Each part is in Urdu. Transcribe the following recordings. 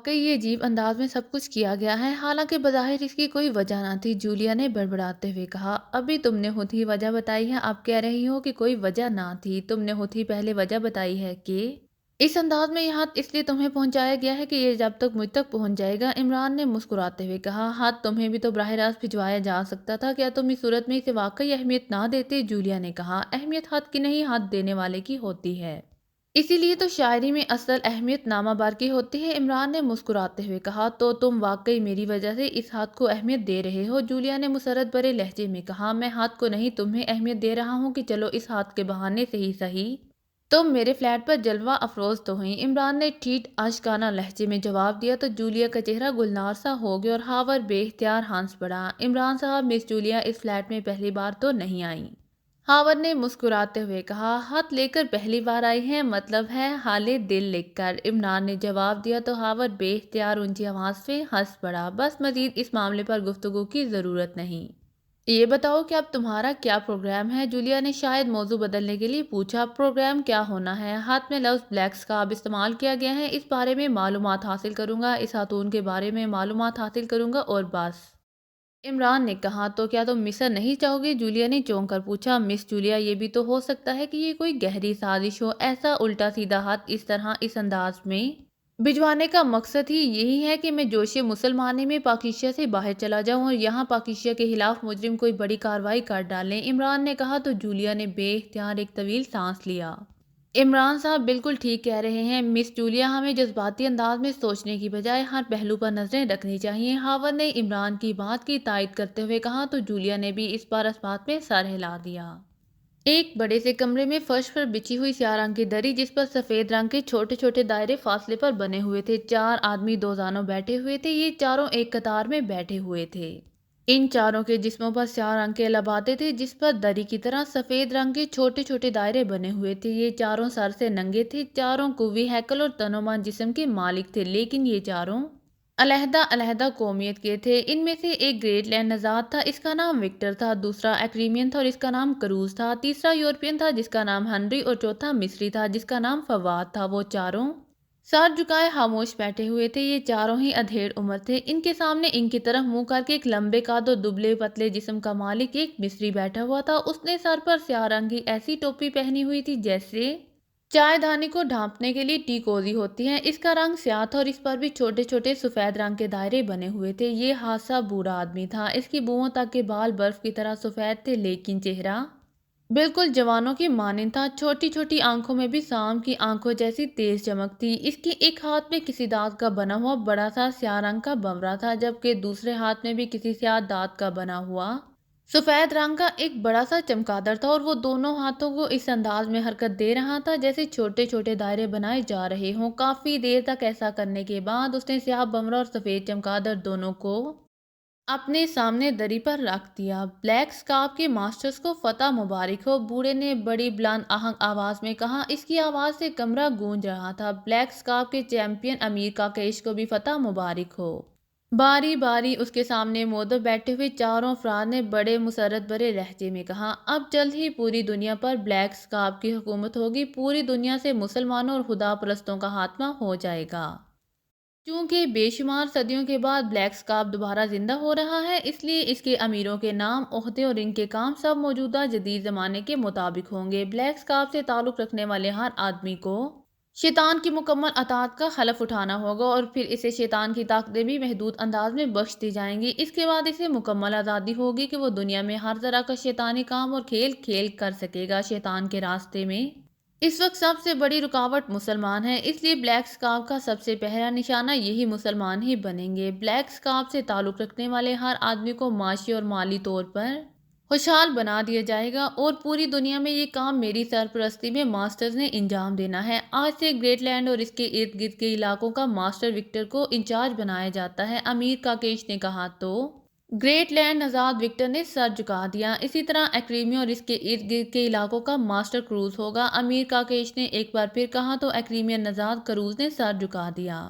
واقعی یہ عجیب انداز میں سب کچھ کیا گیا ہے، حالانکہ بظاہر اس کی کوئی وجہ نہ تھی، جولیا نے بڑبڑاتے ہوئے کہا۔ ابھی تم نے خود ہی وجہ بتائی ہے، اب کہہ رہی ہو کہ کوئی وجہ نہ تھی۔ تم نے خود ہی پہلے وجہ بتائی ہے کہ اس انداز میں یہ خط اس لیے تمہیں پہنچایا گیا ہے کہ یہ جب تک مجھ تک پہنچ جائے گا۔ عمران نے مسکراتے ہوئے کہا، خط تمہیں بھی تو براہ راست بھجوایا جا سکتا تھا، کیا تم اس صورت میں اسے واقعی اہمیت نہ دیتے؟ جولیا نے کہا، اہمیت خط کی نہیں، خط دینے والے کی ہوتی ہے، اسی لیے تو شاعری میں اصل اہمیت نامہ بار کی ہوتی ہے۔ عمران نے مسکراتے ہوئے کہا، تو تم واقعی میری وجہ سے اس خط کو اہمیت دے رہے ہو؟ جولیا نے مسرت بھرے لہجے میں کہا، میں خط کو نہیں تمہیں اہمیت دے رہا ہوں کہ چلو اس خط کے بہانے سے ہی صحیح تم میرے فلیٹ پر جلوہ افروز تو ہوئیں۔ عمران نے ٹھیٹھ اشکانہ لہجے میں جواب دیا تو جولیا کا چہرہ گلنار سا ہو گیا اور ہاور بے اختیار ہنس پڑا۔ عمران صاحب، مس جولیا اس فلیٹ میں پہلی بار تو نہیں آئیں؟ ہاور نے مسکراتے ہوئے کہا، خط لے کر پہلی بار آئی ہیں، مطلب ہے حال دل لکھ کر، عمران نے جواب دیا تو ہاور بے اختیار اونچی آواز سے ہنس پڑا۔ بس مزید اس معاملے پر گفتگو کی ضرورت نہیں۔ یہ بتاؤ کہ اب تمہارا کیا پروگرام ہے؟ جولیا نے شاید موضوع بدلنے کے لیے پوچھا۔ پروگرام کیا ہونا ہے؟ خط میں لفظ بلیک اسکارپ استعمال کیا گیا ہے، اس بارے میں معلومات حاصل کروں گا، اس خاتون کے بارے میں معلومات حاصل کروں گا اور بس۔ عمران نے کہا، تو کیا تم مصر نہیں چاہو گے؟ جولیا نے چونک کر پوچھا۔ مس جولیا، یہ بھی تو ہو سکتا ہے کہ یہ کوئی گہری سازش ہو، ایسا الٹا سیدھا خط اس طرح اس انداز میں بھجوانے کا مقصد ہی یہی ہے کہ میں جوش مسلمانی میں پاکیزیہ سے باہر چلا جاؤں اور یہاں پاکیزیہ کے خلاف مجرم کوئی بڑی کارروائی کر ڈالیں، عمران نے کہا تو جولیا نے بے اختیار ایک طویل سانس لیا۔ عمران صاحب بالکل ٹھیک کہہ رہے ہیں مس جولیا، ہمیں جذباتی انداز میں سوچنے کی بجائے ہر پہلو پر نظریں رکھنی چاہیے۔ ہاور نے عمران کی بات کی تائید کرتے ہوئے کہا تو جولیا نے بھی اس بار اس بات میں سر ہلا دیا۔ ایک بڑے سے کمرے میں فرش پر بچھی ہوئی سیاہ رنگ کی دری، جس پر سفید رنگ کے چھوٹے چھوٹے دائرے فاصلے پر بنے ہوئے تھے، چار آدمی دو زانوں بیٹھے ہوئے تھے، یہ چاروں ایک قطار میں بیٹھے ہوئے تھے۔ ان چاروں کے جسموں پر سیاہ رنگ کے لبادے تھے، جس پر دری کی طرح سفید رنگ کے چھوٹے چھوٹے دائرے بنے ہوئے تھے، یہ چاروں سر سے ننگے تھے، چاروں قوی ہیکل اور تنومند جسم کے مالک تھے، لیکن یہ چاروں علیحدہ علیحدہ قومیت کے تھے۔ ان میں سے ایک گریٹ لینڈ نژاد تھا، اس کا نام وکٹر تھا، دوسرا ایکریمین تھا اور اس کا نام کروز تھا، تیسرا یورپین تھا جس کا نام ہنری اور چوتھا مصری تھا جس کا نام فواد تھا۔ وہ چاروں سر جھکائے خاموش بیٹھے ہوئے تھے، یہ چاروں ہی ادھیڑ عمر تھے۔ ان کے سامنے ان کی طرف منہ کر کے ایک لمبے قد اور دبلے پتلے جسم کا مالک ایک مصری بیٹھا ہوا تھا، اس نے سر پر سیاہ رنگ کی ایسی ٹوپی پہنی ہوئی تھی جیسے چائے دانی کو ڈھانپنے کے لیے ٹی کوزی ہوتی ہے، اس کا رنگ سیاہ تھا اور اس پر بھی چھوٹے چھوٹے سفید رنگ کے دائرے بنے ہوئے تھے۔ یہ حادثہ بوڑھا آدمی تھا، اس کی بوؤں تک کے بال برف کی طرح سفید تھے، لیکن چہرہ بالکل جوانوں کی مانند تھا، چھوٹی چھوٹی آنکھوں میں بھی سام کی آنکھوں جیسی تیز چمک تھی۔ اس کے ایک ہاتھ میں کسی دانت کا بنا ہوا بڑا سا سیاہ رنگ کا بھنورا تھا، جبکہ دوسرے ہاتھ میں بھی کسی سیاہ دانت کا بنا ہوا سفید رنگ کا ایک بڑا سا چمگادڑ تھا، اور وہ دونوں ہاتھوں کو اس انداز میں حرکت دے رہا تھا جیسے چھوٹے چھوٹے دائرے بنائے جا رہے ہوں۔ کافی دیر تک ایسا کرنے کے بعد اس نے سیاہ بھنورا اور سفید چمگادڑ دونوں کو اپنے سامنے دری پر رکھ دیا۔ بلیک اسکارپ کے ماسٹرز کو فتح مبارک ہو، بوڑھے نے بڑی بلند آہنگ آواز میں کہا، اس کی آواز سے کمرہ گونج رہا تھا۔ بلیک اسکارپ کے چیمپئن امیر کاکیش کو بھی فتح مبارک ہو۔ باری باری اس کے سامنے موزوں بیٹھے ہوئے چاروں افراد نے بڑے مسرت بھرے لہجے میں کہا، اب جلد ہی پوری دنیا پر بلیک اسکارپ کی حکومت ہوگی، پوری دنیا سے مسلمانوں اور خدا پرستوں کا خاتمہ ہو جائے گا۔ چونکہ بے شمار صدیوں کے بعد بلیک اسکارپ دوبارہ زندہ ہو رہا ہے، اس لیے اس کے امیروں کے نام، عہدے اور ان کے کام سب موجودہ جدید زمانے کے مطابق ہوں گے۔ بلیک اسکارپ سے تعلق رکھنے والے ہر آدمی کو شیطان کی مکمل اطاعت کا حلف اٹھانا ہوگا، اور پھر اسے شیطان کی طاقتیں بھی محدود انداز میں بخش دی جائیں گی۔ اس کے بعد اسے مکمل آزادی ہوگی کہ وہ دنیا میں ہر طرح کا شیطانی کام اور کھیل کھیل کر سکے گا۔ شیطان کے راستے میں اس وقت سب سے بڑی رکاوٹ مسلمان ہیں، اس لیے بلیک اسکارپ کا سب سے پہلا نشانہ یہی مسلمان ہی بنیں گے۔ بلیک اسکارپ سے تعلق رکھنے والے ہر آدمی کو معاشی اور مالی طور پر خوشحال بنا دیا جائے گا، اور پوری دنیا میں یہ کام میری سرپرستی میں ماسٹرز نے انجام دینا ہے۔ آج سے گریٹ لینڈ اور اس کے ارد گرد کے علاقوں کا ماسٹر وکٹر کو انچارج بنایا جاتا ہے، امیر کاکیش نے کہا تو گریٹ لینڈ نژاد وکٹر نے سر جھکا دیا۔ اسی طرح ایکریمیا اور اس کے ارد گرد کے علاقوں کا ماسٹر کروز ہوگا، امیر کاکیش نے ایک بار پھر کہا تو ایکریمیا نژاد کروز نے سر جھکا دیا۔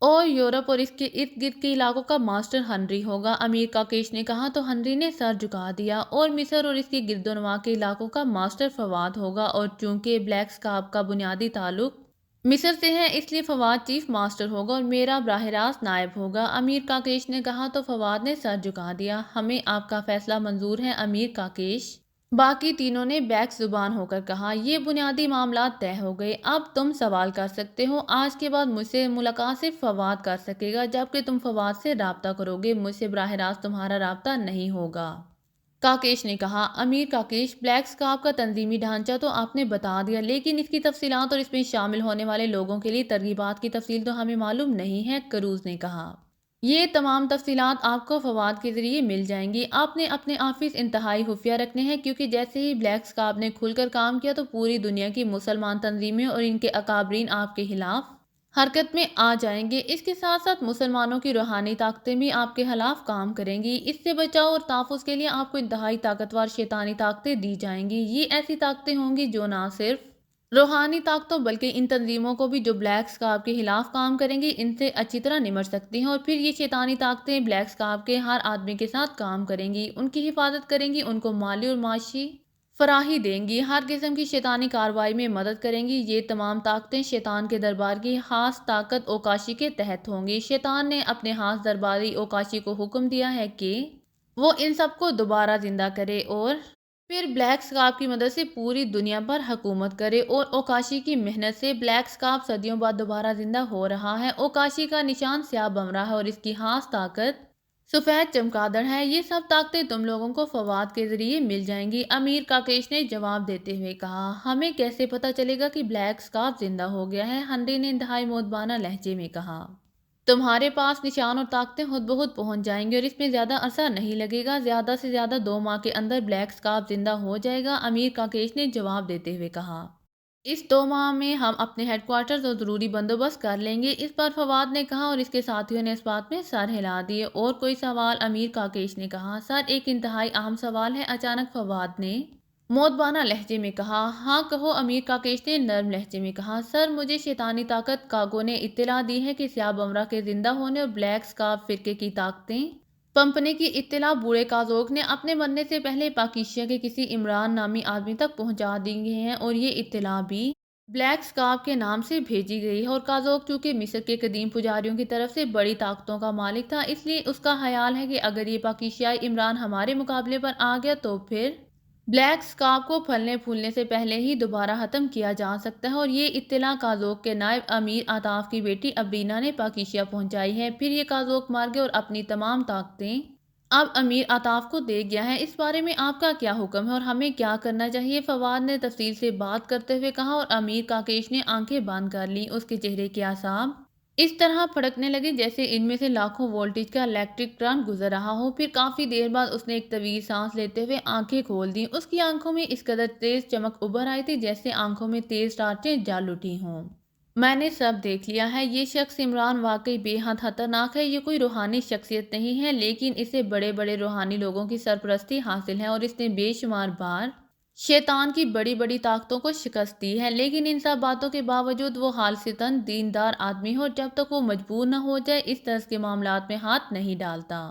اور یورپ اور اس کے ارد گرد کے علاقوں کا ماسٹر ہنری ہوگا، امیر کاکیش نے کہا تو ہنری نے سر جھکا دیا۔ اور مصر اور اس کے گرد و نواح کے علاقوں کا ماسٹر فواد ہوگا، اور چونکہ بلیک اسکارپ کا بنیادی تعلق مصر سے ہے اس لیے فواد چیف ماسٹر ہوگا اور میرا براہ راست نائب ہوگا، امیر کاکیش نے کہا تو فواد نے سر جھکا دیا۔ ہمیں آپ کا فیصلہ منظور ہے امیر کاکیش۔ باقی تینوں نے بیک زبان ہو کر کہا، یہ بنیادی معاملات طے ہو گئے، اب تم سوال کر سکتے ہو۔ آج کے بعد مجھ سے ملاقات صرف فواد کر سکے گا، جبکہ تم فواد سے رابطہ کرو گے، مجھ سے براہ راست تمہارا رابطہ نہیں ہوگا۔ کاکیش نے کہا، امیر کاکیش، بلیک اسکارپ کا تنظیمی ڈھانچہ تو آپ نے بتا دیا، لیکن اس کی تفصیلات اور اس میں شامل ہونے والے لوگوں کے لیے ترغیبات کی تفصیل تو ہمیں معلوم نہیں ہے، کروز نے کہا۔ یہ تمام تفصیلات آپ کو فواد کے ذریعے مل جائیں گی۔ آپ نے اپنے آفس انتہائی خفیہ رکھنے ہیں، کیونکہ جیسے ہی بلیک اسکارپ نے کھل کر کام کیا تو پوری دنیا کی مسلمان تنظیمیں اور ان کے اکابرین آپ کے خلاف حرکت میں آ جائیں گے۔ اس کے ساتھ ساتھ مسلمانوں کی روحانی طاقتیں بھی آپ کے خلاف کام کریں گی۔ اس سے بچاؤ اور تحفظ کے لیے آپ کو انتہائی طاقتور شیطانی طاقتیں دی جائیں گی۔ یہ ایسی طاقتیں ہوں گی جو نہ صرف روحانی طاقتوں بلکہ ان تنظیموں کو بھی جو بلیک اسکارپ کے خلاف کام کریں گی ان سے اچھی طرح نمٹ سکتی ہیں، اور پھر یہ شیطانی طاقتیں بلیک اسکارپ کے ہر آدمی کے ساتھ کام کریں گی، ان کی حفاظت کریں گی، ان کو مالی اور معاشی فراہمی دیں گی، ہر قسم کی شیطانی کارروائی میں مدد کریں گی۔ یہ تمام طاقتیں شیطان کے دربار کی خاص طاقت اوکاشی کے تحت ہوں گی۔ شیطان نے اپنے خاص درباری اوکاشی کو حکم دیا ہے کہ وہ ان سب کو دوبارہ زندہ کرے اور پھر بلیک اسکارپ کی مدد سے پوری دنیا پر حکومت کرے، اور اوکاشی کی محنت سے بلیک اسکارپ صدیوں بعد دوبارہ زندہ ہو رہا ہے۔ اوکاشی کا نشان سیاہ بمرا ہے اور اس کی خاص طاقت سفید چمگادڑ ہے۔ یہ سب طاقتیں تم لوگوں کو فواد کے ذریعے مل جائیں گی، امیر کاکیش نے جواب دیتے ہوئے کہا۔ ہمیں کیسے پتہ چلے گا کہ بلیک اسکارپ زندہ ہو گیا ہے؟ ہنری نے انتہائی مؤدبانہ لہجے میں کہا۔ تمہارے پاس نشان اور طاقتیں خود بخود پہنچ جائیں گی اور اس میں زیادہ عرصہ نہیں لگے گا، زیادہ سے زیادہ 2 ماہ کے اندر بلیک اسکارپ زندہ ہو جائے گا، امیر کاکیش نے جواب دیتے ہوئے کہا۔ اس 2 ماہ میں ہم اپنے ہیڈ کوارٹرز اور ضروری بندوبست کر لیں گے، اس پر فواد نے کہا، اور اس کے ساتھیوں نے اس بات میں سر ہلا دیے۔ اور کوئی سوال؟ امیر کاکیش نے کہا۔ سر، ایک انتہائی اہم سوال ہے، اچانک فواد نے مؤدبانہ لہجے میں کہا۔ ہاں کہو، امیر کاکیش نے نرم لہجے میں کہا۔ سر، مجھے شیطانی طاقت کاگو نے اطلاع دی ہے کہ سیاہ بمرا کے زندہ ہونے اور بلیک اسکارپ فرقے کی طاقتیں پنپنے کی اطلاع بوڑھے کازوک نے اپنے مرنے سے پہلے پاکیشیا کے کسی عمران نامی آدمی تک پہنچا دی ہیں، اور یہ اطلاع بھی بلیک اسکارپ کے نام سے بھیجی گئی ہے، اور کازوک چونکہ مصر کے قدیم پجاریوں کی طرف سے بڑی طاقتوں کا مالک تھا، اس لیے اس کا خیال ہے کہ اگر یہ پاکیشیائی عمران ہمارے مقابلے پر آ گیا تو پھر بلیک اسکارپ کو پھلنے پھولنے سے پہلے ہی دوبارہ ختم کیا جا سکتا ہے، اور یہ اطلاع کازوک کے نائب امیر آتاف کی بیٹی ابرینا نے پاکیشیا پہنچائی ہے۔ پھر یہ کازوک مار گیا اور اپنی تمام طاقتیں اب امیر آتاف کو دے گیا ہے۔ اس بارے میں آپ کا کیا حکم ہے اور ہمیں کیا کرنا چاہیے؟ فواد نے تفصیل سے بات کرتے ہوئے کہا، اور امیر کاکیش نے آنکھیں بند کر لیں۔ اس کے چہرے کے اعصاب اس طرح پھڑکنے لگے جیسے ان میں سے لاکھوں وولٹیج کا الیکٹرک کرنٹ گزر رہا ہو۔ پھر کافی دیر بعد اس نے ایک طویل سانس لیتے ہوئے آنکھیں کھول دیں۔ اس کی آنکھوں میں اس قدر تیز چمک ابھر آئی تھی جیسے آنکھوں میں تیز ٹارچیں جل اٹھی ہوں۔ میں نے سب دیکھ لیا ہے، یہ شخص عمران واقعی بے حد خطرناک ہے۔ یہ کوئی روحانی شخصیت نہیں ہے، لیکن اسے بڑے بڑے روحانی لوگوں کی سرپرستی حاصل ہے، اور اس نے بے شمار بار شیطان کی بڑی بڑی طاقتوں کو شکست دی ہے، لیکن ان سب باتوں کے باوجود وہ خالصتاً دیندار آدمی ہے، اور جب تک وہ مجبور نہ ہو جائے اس طرز کے معاملات میں ہاتھ نہیں ڈالتا۔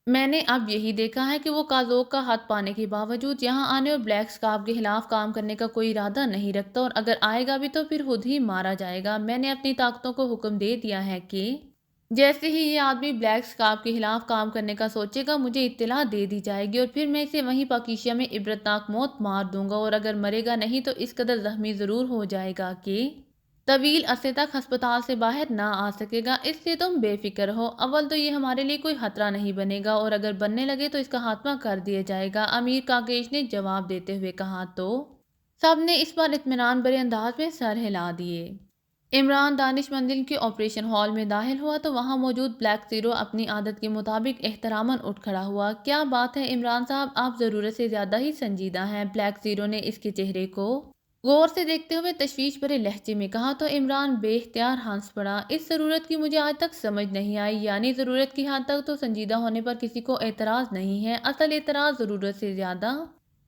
میں نے اب یہی دیکھا ہے کہ وہ کازوک کا ہاتھ پانے کے باوجود یہاں آنے اور بلیک اسکارپ کے خلاف کام کرنے کا کوئی ارادہ نہیں رکھتا، اور اگر آئے گا بھی تو پھر خود ہی مارا جائے گا۔ میں نے اپنی طاقتوں کو حکم دے دیا ہے کہ جیسے ہی یہ آدمی بلیک اسکارپ کے خلاف کام کرنے کا سوچے گا مجھے اطلاع دے دی جائے گی، اور پھر میں اسے وہیں پاکیشیا میں عبرتناک موت مار دوں گا، اور اگر مرے گا نہیں تو اس قدر زخمی ضرور ہو جائے گا کہ طویل عرصے تک ہسپتال سے باہر نہ آ سکے گا۔ اس لیے تم بے فکر ہو، اول تو یہ ہمارے لیے کوئی خطرہ نہیں بنے گا، اور اگر بننے لگے تو اس کا خاتمہ کر دیا جائے گا، امیر کاکیش نے جواب دیتے ہوئے کہا۔ تو سب نے اس پر اطمینان بھرے انداز میں سر ہلا دیے۔ عمران دانش مندل کے آپریشن ہال میں داخل ہوا تو وہاں موجود بلیک زیرو اپنی عادت کے مطابق احتراماً اٹھ کھڑا ہوا۔ کیا بات ہے عمران صاحب، آپ ضرورت سے زیادہ ہی سنجیدہ ہیں، بلیک زیرو نے اس کے چہرے کو غور سے دیکھتے ہوئے تشویش بھرے لہجے میں کہا۔ تو عمران بے اختیار ہنس پڑا۔ اس ضرورت کی مجھے آج تک سمجھ نہیں آئی، یعنی ضرورت کی حد تک تو سنجیدہ ہونے پر کسی کو اعتراض نہیں ہے، اصل اعتراض ضرورت سے زیادہ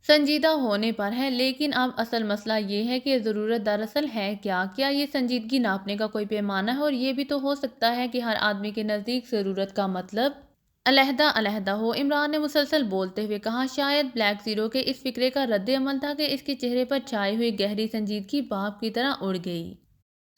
سنجیدہ ہونے پر ہے۔ لیکن اب اصل مسئلہ یہ ہے کہ ضرورت دراصل ہے کیا؟ کیا یہ سنجیدگی ناپنے کا کوئی پیمانہ ہے؟ اور یہ بھی تو ہو سکتا ہے کہ ہر آدمی کے نزدیک ضرورت کا مطلب علیحدہ علیحدہ ہو، عمران نے مسلسل بولتے ہوئے کہا۔ شاید بلیک زیرو کے اس فکرے کا رد عمل تھا کہ اس کے چہرے پر چھائی ہوئی گہری سنجیدگی بھاپ کی طرح اڑ گئی۔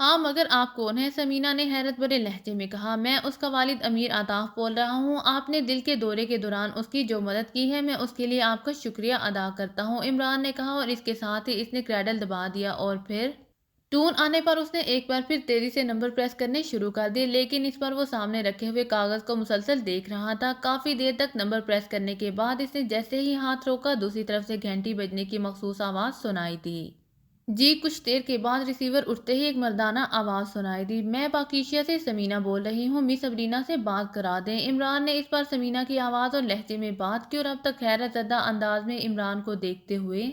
ہاں مگر آپ کون ہیں؟ سمینہ نے حیرت بھرے لہجے میں کہا۔ میں اس کا والد امیر عطاف بول رہا ہوں۔ آپ نے دل کے دورے کے دوران اس کی جو مدد کی ہے میں اس کے لیے آپ کا شکریہ ادا کرتا ہوں، عمران نے کہا، اور اس کے ساتھ ہی اس نے کریڈل دبا دیا اور پھر ٹون آنے پر اس نے ایک بار پھر تیزی سے نمبر پریس کرنے شروع کر دیے، لیکن اس پر وہ سامنے رکھے ہوئے کاغذ کو مسلسل دیکھ رہا تھا۔ کافی دیر تک نمبر پریس کرنے کے بعد اس نے جیسے ہی ہاتھ روکا، دوسری طرف سے گھنٹی بجنے کی مخصوص آواز سنائی دی۔ جی کچھ دیر کے بعد ریسیور اٹھتے ہی ایک مردانہ آواز سنائی دی۔ میں پاکیزیہ سے سمینہ بول رہی ہوں، مس سبرینا سے بات کرا دیں۔ عمران نے اس بار سمینہ کی آواز اور لہجے میں بات کی اور اب تک حیرت زدہ انداز میں عمران کو دیکھتے ہوئے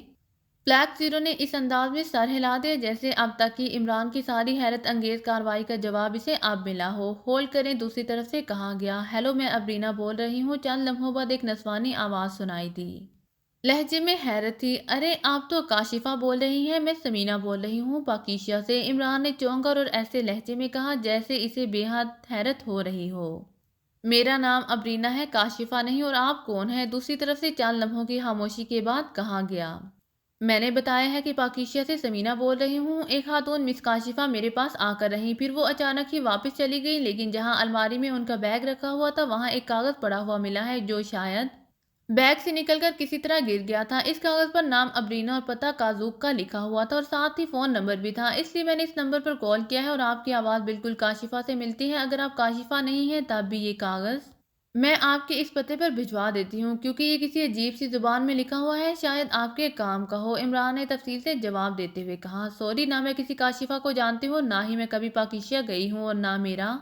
بلیک زیرو نے اس انداز میں سر ہلا دیا جیسے اب تک کی عمران کی ساری حیرت انگیز کارروائی کا جواب اسے اب ملا ہو۔ ہولڈ کریں، دوسری طرف سے کہا گیا۔ ہیلو، میں ابرینا بول رہی ہوں۔ چند لمحوں بعد ایک نسوانی آواز سنائی دی۔ لہجے میں حیرت تھی۔ ارے آپ تو کاشفہ بول رہی ہیں، میں سمینہ بول رہی ہوں پاکیزیہ سے، عمران نے چونک کر اور ایسے لہجے میں کہا جیسے اسے بے حد حیرت ہو رہی ہو۔ میرا نام ابرینا ہے، کاشفہ نہیں، اور آپ کون ہیں؟ دوسری طرف سے چند لمحوں کی خاموشی کے بعد کہا گیا۔ میں نے بتایا ہے کہ پاکیزیہ سے سمینہ بول رہی ہوں۔ ایک خاتون مس کاشفہ میرے پاس آ کر رہیں، پھر وہ اچانک ہی واپس چلی گئی، لیکن جہاں الماری میں ان کا بیگ رکھا ہوا تھا وہاں ایک کاغذ پڑا ہوا ملا ہے جو شاید بیگ سے نکل کر کسی طرح گر گیا تھا۔ اس کاغذ پر نام ابرینا اور پتہ کازوک کا لکھا ہوا تھا اور ساتھ ہی فون نمبر بھی تھا، اس لیے میں نے اس نمبر پر کال کیا ہے اور آپ کی آواز بالکل کاشفہ سے ملتی ہے۔ اگر آپ کاشفہ نہیں ہیں تب بھی یہ کاغذ میں آپ کے اس پتے پر بھجوا دیتی ہوں، کیونکہ یہ کسی عجیب سی زبان میں لکھا ہوا ہے، شاید آپ کے کام کا ہو، عمران نے تفصیل سے جواب دیتے ہوئے کہا۔ سوری، نہ میں کسی کاشفہ کو جانتی ہوں، نہ ہی میں کبھی پاکیزیہ گئی ہوں، اور نہ میرا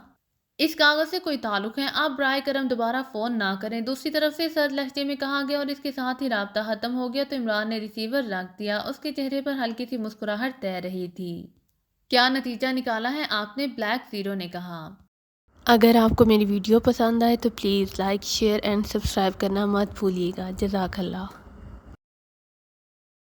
اس کاغذ سے کوئی تعلق ہے۔ آپ برائے کرم دوبارہ فون نہ کریں، دوسری طرف سے سرد لہجے میں کہا گیا، اور اس کے ساتھ ہی رابطہ ختم ہو گیا تو عمران نے ریسیور رکھ دیا۔ اس کے چہرے پر ہلکی سی مسکراہٹ تیر رہی تھی۔ کیا نتیجہ نکالا ہے آپ نے؟ بلیک زیرو نے کہا۔ اگر آپ کو میری ویڈیو پسند آئے تو please like, share and subscribe کرنا مت بھولیے گا۔ جزاک اللہ۔